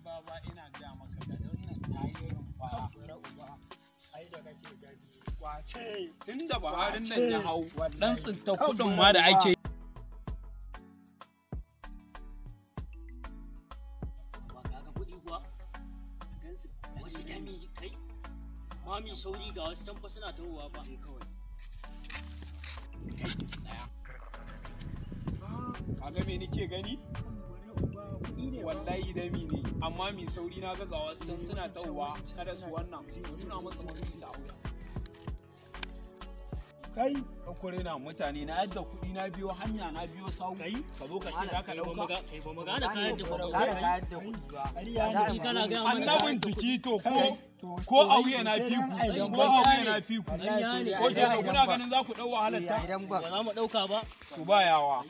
baba ina ga maka da wannan tayi rumfa ai da kake gani kwace tunda Buharin nan ya hau dan tsinta kudin ma da ake Mami sauri ga wasu can fa suna tawowa ba. Kaga me nake gani? Wallahi dami ne, amma mi sauri na ga wasu can suna tawowa kada su wannan. Suna masa mafi sa'o. Kai, ka kore na mutane na yadda kuɗi na biyo hanya na biyo sau. Kai, ka zo ka ce za ka ɗauka. Kai ba magana kayan da ba. Annabin jiki to ko auye na fi ku ko auye na fi ku ko da kuna ganin za ku dau wahalar ta ba za mu dauka ba to ba yawa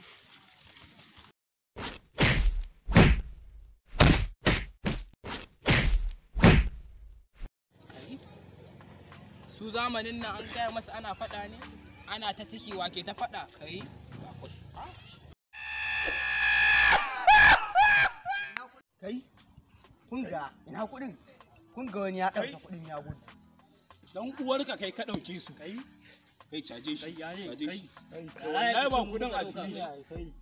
su zamanin nan an gaya masa ana fada ne ana ta ciki wake ta fada kai kun ga ina kudin kun ga wani ya ɗauka kuɗin ya gudu. Dan uwarka kai ka ɗauke su. Kai caje shi. Caje shi. Wallahi ba kudin a jiki shi.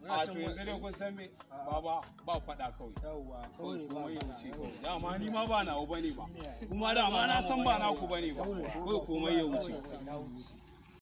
A to yanzu dai kun san me baba ba faɗa kawai. Kawai kuma ya wuce kawai. Dama ni ma ba nawa bane ba. Kuma dama na san ba naku bane ba. Kawai komai ya wuce.